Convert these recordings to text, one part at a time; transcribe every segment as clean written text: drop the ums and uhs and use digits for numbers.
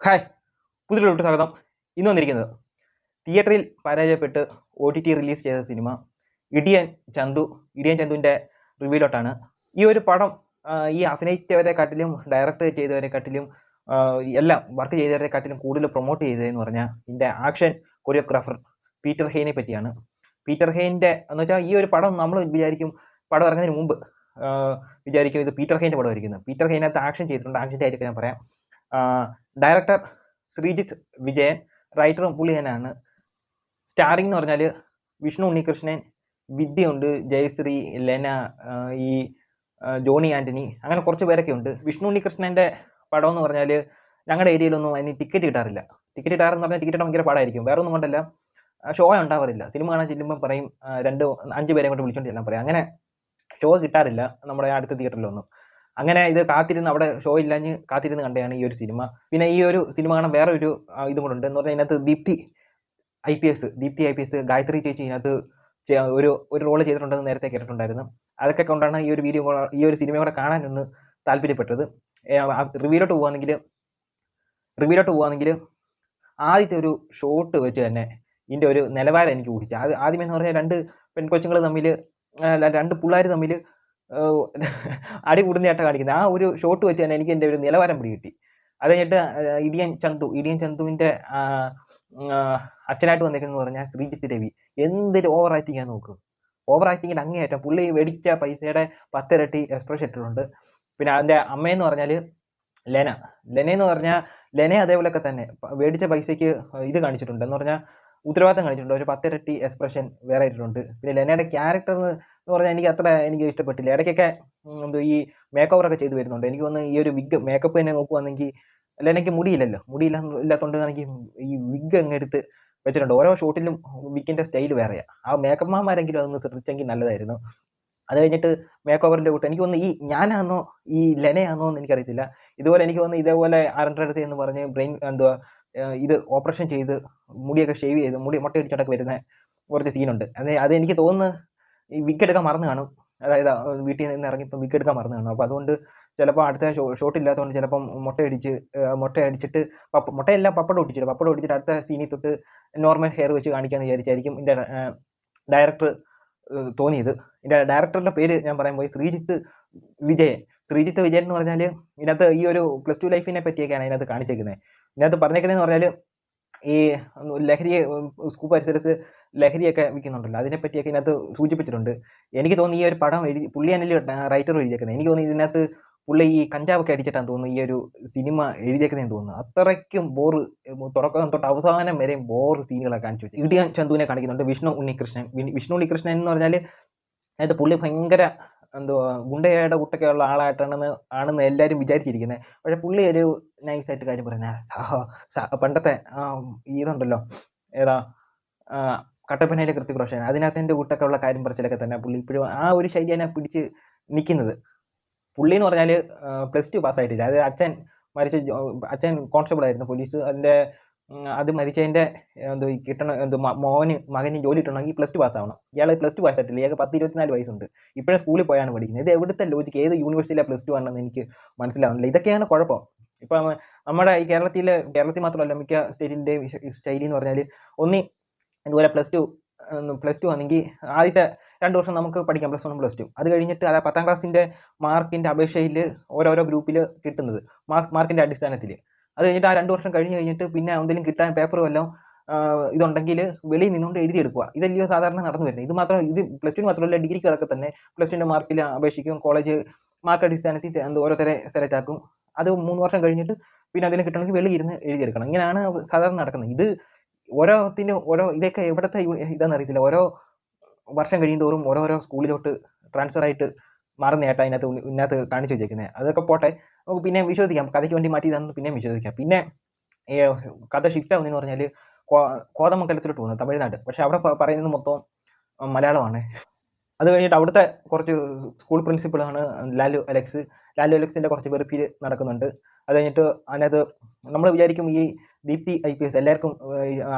Hi, പുതിയൊരു സ്വാഗതം. ഇന്ന് വന്നിരിക്കുന്നത് തിയേറ്ററിൽ പരാജയപ്പെട്ട് OTT റിലീസ് ചെയ്ത സിനിമ ഇടിയൻ ചന്തു. ഇടിയൻ ചന്തുവിൻ്റെ റിവ്യൂലോട്ടാണ്. ഈ ഒരു പടം ഈ അഭിനയിച്ചവരെക്കാട്ടിലും ഡയറക്റ്റ് ചെയ്തവരെക്കാട്ടിലും എല്ലാം വർക്ക് ചെയ്തവരെക്കാട്ടിലും കൂടുതൽ പ്രൊമോട്ട് ചെയ്തതെന്ന് പറഞ്ഞാൽ ഇതിൻ്റെ ആക്ഷൻ കൊറിയോഗ്രാഫർ പീറ്റർ ഹെയ്നെ പറ്റിയാണ്. പീറ്റർ ഹെയ്ൻ്റെ എന്ന് വെച്ചാൽ ഈ ഒരു പടം നമ്മൾ വിചാരിക്കും, പടം ഇറങ്ങുന്നതിന് മുമ്പ് വിചാരിക്കും ഇത് പീറ്റർ ഹെയ്ൻ്റെ പടമായിരിക്കുന്നത്. പീറ്റർ ഹെയ്നകത്ത് ആക്ഷൻ ചെയ്തിട്ടുണ്ട്. ആക്ഷൻ്റെ കാര്യമൊക്കെ ഞാൻ പറയാം. ഡയറക്ടർ ശ്രീജിത്ത് വിജയൻ, റൈറ്ററും പുള്ളി തന്നെയാണ്. സ്റ്റാറിംഗ് എന്ന് പറഞ്ഞാൽ വിഷ്ണു ഉണ്ണികൃഷ്ണൻ, വിദ്യയുണ്ട്, ജയശ്രീ, ലെന, ഈ ജോണി ആൻ്റണി, അങ്ങനെ കുറച്ച് പേരൊക്കെ ഉണ്ട്. വിഷ്ണു ഉണ്ണികൃഷ്ണൻ്റെ പടം എന്ന് പറഞ്ഞാൽ ഞങ്ങളുടെ ഏരിയയിലൊന്നും അതിന് ടിക്കറ്റ് കിട്ടാറില്ല. ടിക്കറ്റ് കിട്ടാറെന്ന് പറഞ്ഞാൽ ടിക്കറ്റ് ഭയങ്കര പാടായിരിക്കും. വേറെ ഒന്നും കൊണ്ടല്ല, ഷോ ഉണ്ടാവാറില്ല. സിനിമ കാണാൻ ചെല്ലുമ്പോൾ പറയും 2-5 പേരെ കൊണ്ട് വിളിച്ചോണ്ട് ചെല്ലാൻ പറയും. അങ്ങനെ ഷോ കിട്ടാറില്ല നമ്മുടെ അടുത്ത തിയേറ്ററിലൊന്നും. അങ്ങനെ ഇത് കാത്തിരുന്ന് അവിടെ ഷോ ഇല്ലാഞ്ഞ് കാത്തിരുന്ന് കണ്ടതാണ് ഈ ഒരു സിനിമ. പിന്നെ ഈ ഒരു സിനിമ കാണാൻ വേറെ ഒരു ഇതും കൂടെ ഉണ്ട് എന്ന് പറഞ്ഞാൽ ഇതിനകത്ത് ദീപ്തി IPS ഗായത്രി ചേച്ചി ഇതിനകത്ത് ഒരു റോള് ചെയ്തിട്ടുണ്ടെന്ന് നേരത്തെ കേട്ടിട്ടുണ്ടായിരുന്നു. അതൊക്കെ കൊണ്ടാണ് ഈ ഒരു സിനിമ കൂടെ കാണാനൊന്ന് താല്പര്യപ്പെട്ടത്. റിവ്യൂലോട്ട് പോവുകയാണെങ്കിൽ ആദ്യത്തെ ഒരു ഷോട്ട് വെച്ച് തന്നെ ഇതിൻ്റെ ഒരു നിലവാരം എനിക്ക് ഊഹിച്ചു. ആദ്യമേ എന്ന് പറഞ്ഞാൽ 2 പെൺകൊച്ചുങ്ങൾ തമ്മിൽ, 2 പിള്ളേർ തമ്മിൽ അടി കൂടുന്നതായിട്ട് കാണിക്കുന്നത്. ആ ഒരു ഷോട്ട് വെച്ച് തന്നെ എനിക്ക് എൻ്റെ ഒരു നിലവാരം പിടികിട്ടി. അത് കഴിഞ്ഞിട്ട് ഇടിയൻ ചന്തുവിൻ്റെ അച്ഛനായിട്ട് വന്നേക്കെന്ന് പറഞ്ഞാൽ ശ്രീജിത്ത് രവി. എന്തൊരു ഓവർ ആക്ടിങ് നോക്ക്. ഓവർ ആക്ടിങ്ങിൽ അങ്ങേയറ്റം. പുള്ളി മേടിച്ച പൈസയുടെ 10 ഇരട്ടി എക്സ്പ്രഷൻ ഇട്ടിട്ടുണ്ട്. പിന്നെ അതിൻ്റെ അമ്മയെന്ന് പറഞ്ഞാൽ ലെനയെന്ന് പറഞ്ഞാൽ ലെന അതേപോലെയൊക്കെ തന്നെ മേടിച്ച പൈസയ്ക്ക് ഇത് കാണിച്ചിട്ടുണ്ട് എന്ന് പറഞ്ഞാൽ ഉത്തരവാദിത്തം കാണിച്ചിട്ടുണ്ട്. ഒരു 10 ഇരട്ടി എക്സ്പ്രഷൻ വേറെ ഇട്ടിട്ടുണ്ട്. പിന്നെ ലെനയുടെ ക്യാരക്ടർ എന്ന് പറഞ്ഞാൽ എനിക്ക് ഇഷ്ടപ്പെട്ടില്ല. ഇടയ്ക്കൊക്കെ ഈ മേക്ക് ഓവറൊക്കെ ചെയ്ത് വരുന്നുണ്ട്. എനിക്ക് തോന്നുന്നു ഈ ഒരു വിഗ് മേക്കപ്പ് തന്നെ നോക്കുവാണെങ്കിൽ ലെനയ്ക്ക് ഇല്ലാത്തതുകൊണ്ട് എനിക്ക് ഈ വിഗ് അങ്ങ് എടുത്ത് വെച്ചിട്ടുണ്ട്. ഓരോ ഷോട്ടിലും വിഗിൻ്റെ സ്റ്റൈൽ വേറെയാണ്. ആ മേക്കപ്പ്മാരെങ്കിലും അതൊന്ന് ശ്രദ്ധിച്ചെങ്കിൽ നല്ലതായിരുന്നു. അത് കഴിഞ്ഞിട്ട് മേക്ക് ഓവറിൻ്റെ കൂട്ട് എനിക്ക് തോന്നുന്നു ഈ ഞാനാണെന്നോ ഈ ലെനയാണെന്നോ എന്ന് എനിക്കറിയത്തില്ല. എനിക്ക് തോന്നുന്നു ഇതേപോലെ ആരൻ്റെ അടുത്ത് എന്ന് പറഞ്ഞ് ഇത് ഓപ്പറേഷൻ ചെയ്ത് മുടിയൊക്കെ ഷേവ് ചെയ്ത് മുട്ട ഇടിച്ചോണ്ടൊക്കെ വരുന്ന കുറച്ച് സീനുണ്ട്. അതെനിക്ക് തോന്നുന്നു ഈ വിഗ് എടുക്കാൻ മറന്നു കാണും. അതായത് വീട്ടിൽ നിന്ന് ഇറങ്ങിയപ്പോൾ വിഗ് എടുക്കാൻ മറന്നു കാണും. അപ്പോൾ അതുകൊണ്ട് ചിലപ്പോൾ അടുത്ത ഷോട്ട് ഇല്ലാത്തതുകൊണ്ട് ചിലപ്പം മുട്ട അടിച്ചിട്ട് പപ്പടം ഒട്ടിച്ചിട്ട് അടുത്ത സീനിൽ തൊട്ട് നോർമൽ ഹെയർ വെച്ച് കാണിക്കാമെന്ന് വിചാരിച്ചായിരിക്കും ഇതിൻ്റെ ഡയറക്ടർ തോന്നിയത്. ഇതിൻ്റെ ഡയറക്ടറുടെ പേര് ഞാൻ പറയാൻ പോയി, ശ്രീജിത്ത് വിജയൻ എന്ന് പറഞ്ഞാൽ ഇതിനകത്ത് ഈ ഒരു +2 ലൈഫിനെ പറ്റിയൊക്കെയാണ് ഇതിനകത്ത് കാണിച്ചേക്കുന്നത്. ഇതിനകത്ത് പറഞ്ഞേക്കുന്നതെന്ന് പറഞ്ഞാൽ ഈ സ്കൂൾ പരിസരത്ത് ലഹരിയൊക്കെ വിൽക്കുന്നുണ്ടല്ലോ, അതിനെപ്പറ്റിയൊക്കെ ഇതിനകത്ത് സൂചിപ്പിച്ചിട്ടുണ്ട്. എനിക്ക് തോന്നി ഈ ഒരു പടം പുള്ളി തന്നെ റൈറ്റർ എഴുതിയേക്കുന്നത്. എനിക്ക് തോന്നി ഇതിനകത്ത് പുള്ളി ഈ കഞ്ചാവൊക്കെ അടിച്ചിട്ടാണ് തോന്നുന്നു ഈ ഒരു സിനിമ എഴുതിയേക്കുന്നതെന്ന് തോന്നുന്നു. അത്രയ്ക്കും ബോറ്, തുടക്കം തൊട്ട് അവസാനം വരെയും ബോറ് സീനുകളൊക്കെ കാണിച്ചു വെച്ചു. ഇടിയൻ ചന്തുവിനെ കാണിക്കുന്നുണ്ട്. വിഷ്ണു ഉണ്ണികൃഷ്ണൻ എന്ന് പറഞ്ഞാൽ അതായത് പുള്ളി ഭയങ്കര ഗുണ്ടയുടെ കൂട്ടൊക്കെയുള്ള ആണെന്ന് എല്ലാവരും വിചാരിച്ചിരിക്കുന്നത്. പക്ഷേ പുള്ളി ഒരു നൈസായിട്ട് കാര്യം പറയുന്നത് പണ്ടത്തെ ഇതുണ്ടല്ലോ, ഏതാ കട്ടപ്പനയിലെ കൃത്തിക് റോഷൻ, അതിനകത്തിൻ്റെ കൂട്ടൊക്കെ ഉള്ള കാര്യം പറച്ചിലൊക്കെ തന്നെ പുള്ളി ഇപ്പോഴും ആ ഒരു ശൈലിയാണ് പിടിച്ച് നിൽക്കുന്നത്. പുള്ളി എന്ന് പറഞ്ഞാൽ +2 പാസ്സായിട്ടില്ല. അത് അച്ഛൻ കോൺസ്റ്റബിൾ ആയിരുന്നു പോലീസ്. അത് മരിച്ചതിൻ്റെ മകന് ജോലി കിട്ടണമെങ്കിൽ +2 പാസ്സാവണം. ഇയാൾ +2 പാസ്സായിട്ടില്ല. ഇയാൾക്ക് 10-24 വയസ്സുണ്ട്. ഇപ്പോഴും സ്കൂളിൽ പോയാണ് പഠിക്കുന്നത്. ഇത് എവിടുത്തെ ലോജിക്ക്, ഏത് യൂണിവേഴ്സിറ്റിയിലെ +2 ആണെന്ന് എനിക്ക് മനസ്സിലാവുന്നില്ല. ഇതൊക്കെയാണ് കുഴപ്പം. ഇപ്പം നമ്മുടെ ഈ കേരളത്തിൽ മാത്രമല്ല മിക്ക സ്റ്റേറ്റിൻ്റെയും സ്റ്റൈലി എന്ന് പറഞ്ഞാൽ ഇതുപോലെ +2 ആണെങ്കിൽ ആദ്യത്തെ 2 വർഷം നമുക്ക് പഠിക്കാം, +1 +2. അത് കഴിഞ്ഞിട്ട് 10ാം ക്ലാസ്സിൻ്റെ മാർക്കിൻ്റെ അപേക്ഷയിൽ ഓരോരോ ഗ്രൂപ്പിൽ കിട്ടുന്നത് മാർക്കിൻ്റെ അടിസ്ഥാനത്തിൽ. അത് കഴിഞ്ഞിട്ട് ആ 2 വർഷം കഴിഞ്ഞിട്ട് പിന്നെ എന്തെങ്കിലും കിട്ടാൻ പേപ്പർ വല്ലതും ഇതുണ്ടെങ്കിൽ വെളിയിൽ നിന്നുകൊണ്ട് എഴുതിയെടുക്കുക. ഇതല്ലയോ സാധാരണ നടന്നു വരുന്നത്. ഇത് +2 മാത്രമല്ല, ഡിഗ്രിക്ക് അതൊക്കെ തന്നെ. +2ൻ്റെ മാർക്കിൽ അപേക്ഷിക്കും, കോളേജ് മാർക്ക് അടിസ്ഥാനത്തിൽ ഓരോരുത്തരെ സെലക്ട് ആക്കും. അത് 3 വർഷം കഴിഞ്ഞിട്ട് പിന്നെ അതിന് കിട്ടണമെങ്കിൽ വെളിയിൽ ഇരുന്ന് എഴുതിയെടുക്കണം. ഇങ്ങനെയാണ് സാധാരണ നടക്കുന്നത്. ഇത് ഇതൊക്കെ എവിടുത്തെ ഇതാണെന്ന് അറിയത്തില്ല. ഓരോ വർഷം കഴിയുന്തോറും ഓരോരോ സ്കൂളിലോട്ട് ട്രാൻസ്ഫർ ആയിട്ട് മാറുന്നതായിട്ടാണ് ഇതിനകത്ത് കാണിച്ചു വെച്ചേക്കുന്നത്. അതൊക്കെ പോട്ടെ, നമുക്ക് പിന്നെ വിശ്വസിക്കാം. കഥയ്ക്ക് വേണ്ടി മാറ്റി ഇതാണെന്ന് പിന്നെയും വിശ്വസിക്കാം. പിന്നെ കഥ ഷിഫ്റ്റ് ആവുന്നതെന്ന് പറഞ്ഞാൽ കോതമംഗലത്തിലോട്ട് പോകുന്നത്, തമിഴ്നാട്. പക്ഷേ അവിടെ പറയുന്നത് മൊത്തം മലയാളമാണ്. അത് കഴിഞ്ഞിട്ട് അവിടുത്തെ കുറച്ച് സ്കൂൾ പ്രിൻസിപ്പളാണ് ലാലു അലക്സിൻ്റെ കുറച്ച് വെറുപ്പിൽ നടക്കുന്നുണ്ട്. അത് കഴിഞ്ഞിട്ട് അതിനകത്ത് നമ്മൾ വിചാരിക്കും ഈ ദീപ്തി IPS എല്ലാവർക്കും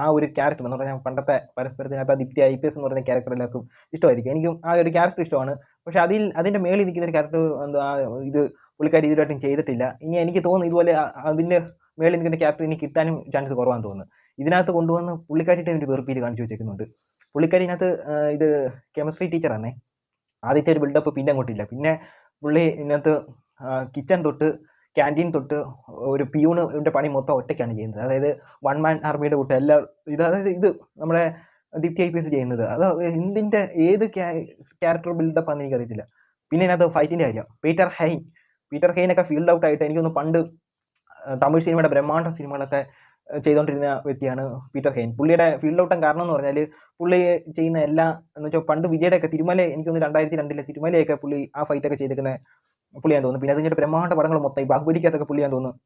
ആ ഒരു ക്യാരക്ടർ എന്ന് പറഞ്ഞാൽ പണ്ടത്തെ പരസ്പരത്തിനകത്ത് ദീപ്തി IPS എന്ന് പറയുന്ന ക്യാരക്ടർ എല്ലാവർക്കും ഇഷ്ടമായിരിക്കും. എനിക്കും ആ ഒരു ക്യാരക്ടർ ഇഷ്ടമാണ്. പക്ഷേ അതിൻ്റെ മേളിൽ നിൽക്കുന്ന ഒരു ക്യാരക്ടർ ഇത് പുള്ളിക്കാരി ഇതുവരെയായിട്ടും ചെയ്തിട്ടില്ല. ഇനി എനിക്ക് തോന്നുന്നു ഇതുപോലെ അതിൻ്റെ മേളിൽ നിൽക്കുന്ന ക്യാരക്ടർ ഇനി കിട്ടാനും ചാൻസ് കുറവാന്ന് തോന്നുന്നു. ഇതിനകത്ത് കൊണ്ടുവന്ന് പുള്ളിക്കാരിയുടെ ഒരു വെറുപ്പീര് കാണിച്ചു വെച്ചേക്കുന്നുണ്ട്. പുള്ളിക്കാരി ഇതിനകത്ത് ഇത് കെമിസ്ട്രി ടീച്ചറാണേ. ആദ്യത്തെ ഒരു ബിൽഡപ്പ് പിന്നെ അങ്ങോട്ടില്ല. പിന്നെ പുള്ളി ഇതിനകത്ത് കിച്ചൺ തൊട്ട് ക്യാൻറ്റീൻ തൊട്ട് ഒരു പിയൂണിൻ്റെ പണി മൊത്തം ഒറ്റയ്ക്കാണ് ചെയ്യുന്നത്. അതായത് വൺ മാൻ ആർമിയുടെ കൂട്ട് എല്ലാ അതായത് ഇത് നമ്മുടെ ദീപ്തി IPS ചെയ്യുന്നത്. അത് എന്തിൻ്റെ ഏത് ക്യാരക്ടർ ബിൽഡപ്പാന്ന് എനിക്കറിയത്തില്ല. പിന്നെ ഇതിനകത്ത് ഫൈറ്റിൻ്റെ കാര്യം, പീറ്റർ ഹെയിനൊക്കെ ഫീൽഡ് ഔട്ട് ആയിട്ട് എനിക്കൊന്ന് പണ്ട് തമിഴ് സിനിമയുടെ ബ്രഹ്മാണ്ഡ സിനിമകളൊക്കെ ചെയ്തുകൊണ്ടിരുന്ന വ്യക്തിയാണ് പീറ്റർ ഹെയിൻ. പുള്ളിയുടെ ഫീൽഡ് ഔട്ടം കാരണം എന്ന് പറഞ്ഞാൽ പുള്ളി ചെയ്യുന്ന എല്ലാ എന്ന് വെച്ചാൽ പണ്ട് വിജയുടെയൊക്കെ തിരുമല, എനിക്കൊന്ന് 2002 തിരുമലയൊക്കെ പുള്ളി ആ ഫൈറ്റൊക്കെ ചെയ്തേക്കുന്ന പുള്ളിയാന്ന് തോന്നുന്നു. പിന്നെ അത് കഴിഞ്ഞിട്ട് ബ്രഹ്മാണ്ഡ പടങ്ങൾ മൊത്തം ഈ ബാഹുബലിക്കകത്തൊക്കെ പുള്ളിയാന്ന് തോന്നുന്നു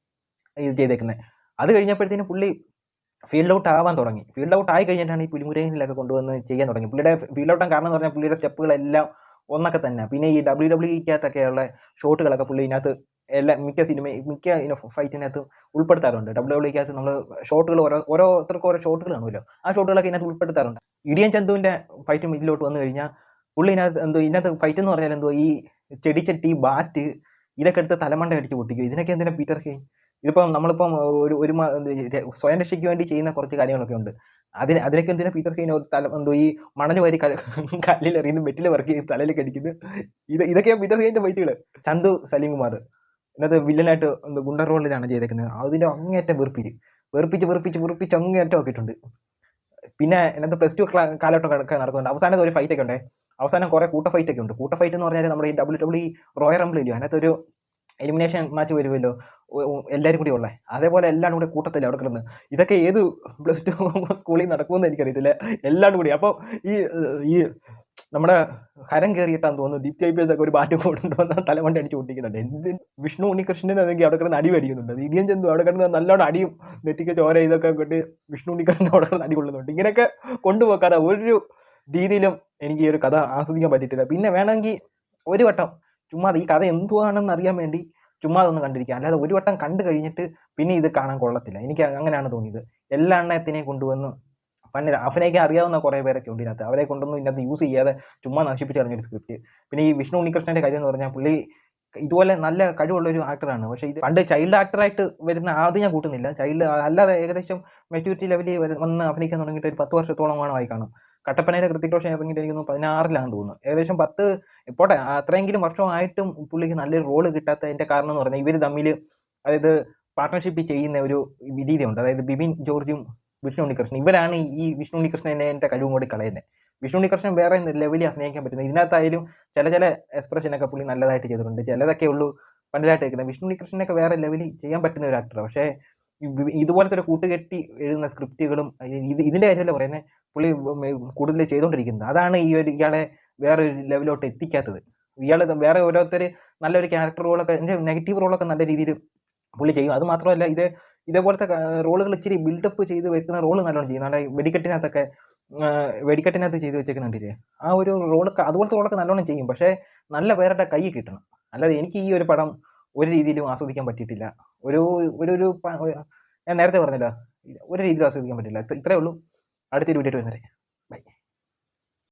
ഇത് ചെയ്തേക്കുന്നത്. അത് കഴിഞ്ഞപ്പോഴത്തേനും പുള്ളി ഫീൽഡ് ഔട്ട് ആവാൻ തുടങ്ങി. ഫീൽഡ് ഔട്ട് ആയി കഴിഞ്ഞിട്ടാണ് ഈ പുലിമുരുകനിലൊക്കെ കൊണ്ടുവന്ന് ചെയ്യാൻ തുടങ്ങി. പുള്ളിയുടെ ഫീൽഡ് ഔട്ടം കാരണം എന്ന് പറഞ്ഞാൽ പുള്ളിയുടെ സ്റ്റെപ്പുകളെല്ലാം ഒന്നൊക്കെ തന്നെ. പിന്നെ ഈ WWE ഷോട്ടുകളൊക്കെ പുള്ളി ഇതിനകത്ത് മിക്ക ഫൈറ്റിനകത്ത് ഉൾപ്പെടുത്താറുണ്ട്. WWE നമ്മൾ ഷോട്ടുകൾ ഓരോരുത്തർക്കും ഓരോ ഷോട്ടുകൾ കാണുമല്ലോ, ആ ഷോട്ടുകളൊക്കെ ഇതിനകത്ത് ഉൾപ്പെടുത്താറുണ്ട്. ഇടിയൻ ചന്തുവിൻ്റെ ഫൈറ്റും ഇതിലോട്ട് വന്നു കഴിഞ്ഞാൽ പുള്ളി ഇതിനകത്ത് ഫൈറ്റ് എന്ന് പറഞ്ഞാൽ ഈ ചെടിച്ചട്ടി, ബാറ്റ് ഇതൊക്കെ എടുത്ത് തലമണ്ട അടിച്ച് പൊട്ടിക്കും. ഇതിനൊക്കെ എന്തിനാ പീറ്റർ ഹെയിൻ? ഇതിപ്പം നമ്മളിപ്പം ഒരു സ്വയം രക്ഷയ്ക്ക് വേണ്ടി ചെയ്യുന്ന കുറച്ച് കാര്യങ്ങളൊക്കെ ഉണ്ട്. അതിനൊക്കെ എന്തിനാ പീറ്റർ ഹെയിൻ ഈ മണൽ വാരി കല്ലിലെറിയുന്നു, മെറ്റിൽ വർക്ക് ചെയ്ത് തലയിലേക്ക് അടിക്കുന്നു. ഇതൊക്കെയാണ് പീറ്റർ ഹെയിൻ്റെ ഫൈറ്റുകൾ. ചന്തു സലീംകുമാർ ഇതിനകത്ത് വില്ലനായിട്ട് ഗുണ്ടർ റോളിലാണ് ചെയ്തേക്കുന്നത്. അതിൻ്റെ അങ്ങേറ്റം വെറുപ്പിച്ച് അങ്ങേറ്റം ആക്കിയിട്ടുണ്ട്. പിന്നെ ഇതിനകത്ത് +2 കാലഘട്ടമൊക്കെ നടക്കുന്നുണ്ട്. അവസാനം ഒരു ഫൈറ്റൊക്കെ ഉണ്ട്. അവസാനം കുറേ കൂട്ട ഫൈറ്റൊക്കെ ഉണ്ട്. കൂട്ട ഫൈറ്റ് എന്ന് പറഞ്ഞാൽ നമ്മുടെ ഈ WWE റോയൽ റംബിൾ ഇല്ലയോ, അതിനകത്തൊരു എലിമിനേഷൻ മാച്ച് വരുമല്ലോ എല്ലാവരും കൂടി ഉള്ളത്, അതേപോലെ എല്ലാവരും കൂടി കൂട്ടത്തില്ല അവിടെ കിടന്ന്. ഇതൊക്കെ ഏത് +2 സ്കൂളിൽ നടക്കുമെന്ന് എനിക്കറിയത്തില്ല, എല്ലാവരും കൂടി. അപ്പോൾ ഈ നമ്മുടെ ഹരം കയറിയിട്ടാന്ന് തോന്നുന്നു ദീപ്തി IPS ഒക്കെ ഒരു ബാറ്റ് കൊണ്ടുവന്നാൽ തലമണ്ട അടിച്ച് പൊട്ടിക്കുന്നുണ്ട്. വിഷ്ണു ഉണ്ണികൃഷ്ണൻ അതെങ്കിൽ അവിടെ കിടന്ന് അടി മേടിക്കുന്നുണ്ട്. ഇടിയൻ ചന്തു അവിടെ കിടന്ന് നല്ലോണം അടിയും നെറ്റിക്ക് ചോര ഇതൊക്കെ കൊണ്ട് വിഷ്ണു ഉണ്ണികൃഷ്ണൻ അവിടെ കിടന്ന് അടി കൊള്ളുന്നുണ്ട്. ഇങ്ങനെയൊക്കെ കൊണ്ടുപോക്കാതെ ഒരു രീതിയിലും എനിക്ക് ഈ ഒരു കഥ ആസ്വദിക്കാൻ പറ്റിയിട്ടില്ല. പിന്നെ വേണമെങ്കിൽ ഒരു വട്ടം ചുമ്മാ ഈ കഥ എന്തുവാണെന്ന് അറിയാൻ വേണ്ടി ചുമ്മാ അതൊന്ന് കണ്ടിരിക്കുക, അല്ലാതെ ഒരു വട്ടം കണ്ടു കഴിഞ്ഞിട്ട് പിന്നെ ഇത് കാണാൻ കൊള്ളത്തില്ല. എനിക്ക് അങ്ങനെയാണ് തോന്നിയത്. എല്ലാ എണ്ണത്തിനെയും കൊണ്ടുവന്ന് അഭിനയിക്കാൻ അറിയാവുന്ന കുറേ പേരൊക്കെ ഉണ്ട് ഇതിനകത്ത്, അവരെ കൊണ്ടൊന്നും ഇതിനകത്ത് യൂസ് ചെയ്യാതെ ചുമ്മാ നശിപ്പിച്ച് കളഞ്ഞൊരു സ്ക്രിപ്റ്റ്. പിന്നെ ഈ വിഷ്ണു ഉണ്ണികൃഷ്ണൻ്റെ കാര്യം എന്ന് പറഞ്ഞാൽ പുള്ളി ഇതുപോലെ നല്ല കഴിവുള്ളൊരു ആക്ടറാണ്. പക്ഷേ ഇത് പണ്ട് ചൈൽഡ് ആക്ടറായിട്ട് വരുന്ന ആദ്യം ഞാൻ കൂട്ടുന്നില്ല, ചൈൽഡ് അല്ലാതെ ഏകദേശം മെച്യൂരിറ്റി ലെവലിൽ വന്ന് അഭിനയിക്കാൻ തുടങ്ങിയിട്ട് ഒരു 10 വർഷത്തോളമായി കാണും. കട്ടപ്പനയുടെ കൃതിക് റോഷൻ ഇറങ്ങിയിട്ട് എനിക്ക് 16-ലാണെന്ന് തോന്നുന്നു. ഏകദേശം 10 ഇപ്പോട്ടെ അത്രയെങ്കിലും വർഷമായിട്ടും പുള്ളിക്ക് നല്ലൊരു റോള് കിട്ടാത്തതിൻ്റെ കാരണം എന്ന് പറഞ്ഞാൽ ഇവർ തമ്മിൽ അതായത് പാർട്ട്ണർഷിപ്പ് ചെയ്യുന്ന ഒരു രീതിയുണ്ട്. അതായത് ബിബിൻ ജോർജും വിഷ്ണു ഉണ്ണികൃഷ്ണൻ, ഇവരാണ് ഈ വിഷ്ണു ഉണ്ണികൃഷ്ണൻ്റെ കഴിവും കൂടി കളയുന്നത്. വിഷ്ണു ഉണ്ണികൃഷ്ണൻ വേറെ ലെവലിൽ അഭിനയിക്കാൻ പറ്റുന്നത്. ഇതിനകത്തായാലും ചില എക്സ്പ്രഷനൊക്കെ പുള്ളി നല്ലതായിട്ട് ചെയ്തിട്ടുണ്ട്. ചിലതൊക്കെ ഉള്ളൂ പണ്ടതായിട്ട് കേൾക്കുന്നത്. വിഷ്ണു ഉണ്ണികൃഷ്ണനൊക്കെ വേറെ ലെവലിൽ ചെയ്യാൻ പറ്റുന്ന ഒരു ആക്ടറാണ്. പക്ഷേ ഇതുപോലത്തെ ഒരു കൂട്ടുകെട്ടി എഴുതുന്ന സ്ക്രിപ്റ്റുകളും ഇതിൻ്റെ കാര്യമല്ല പറയുന്നത്, പുള്ളി കൂടുതൽ ചെയ്തുകൊണ്ടിരിക്കുന്നത്. അതാണ് ഇയാളെ വേറൊരു ലെവലിലോട്ട് എത്തിക്കാത്തത്. ഇയാൾ വേറെ ഓരോരുത്തർ നല്ലൊരു ക്യാരക്ടർ റോളൊക്കെ നെഗറ്റീവ് റോളൊക്കെ നല്ല രീതിയിൽ പുള്ളി ചെയ്യും. അത് മാത്രമല്ല ഇതേപോലത്തെ റോളുകൾ ഇച്ചിരി ബിൽഡപ്പ് ചെയ്ത് വെക്കുന്ന റോള് നല്ലോണം ചെയ്യും. നമ്മുടെ വെടിക്കെട്ടിനകത്ത് ചെയ്ത് വെച്ചേക്കുന്നുണ്ടില്ലേ, ആ ഒരു റോളൊക്കെ അതുപോലത്തെ റോളൊക്കെ നല്ലോണം ചെയ്യും. പക്ഷേ നല്ല പേരുടെ കൈ കിട്ടണം. അല്ലാതെ എനിക്ക് ഈ ഒരു പടം ഒരു രീതിയിലും ആസ്വദിക്കാൻ പറ്റിയിട്ടില്ല. ഞാൻ നേരത്തെ പറഞ്ഞല്ലോ, ഒരു രീതിയിലും ആസ്വദിക്കാൻ പറ്റില്ല. ഇത്രയേ ഉള്ളൂ. അടുത്തൊരു വീഡിയോ വരുന്നവരെ.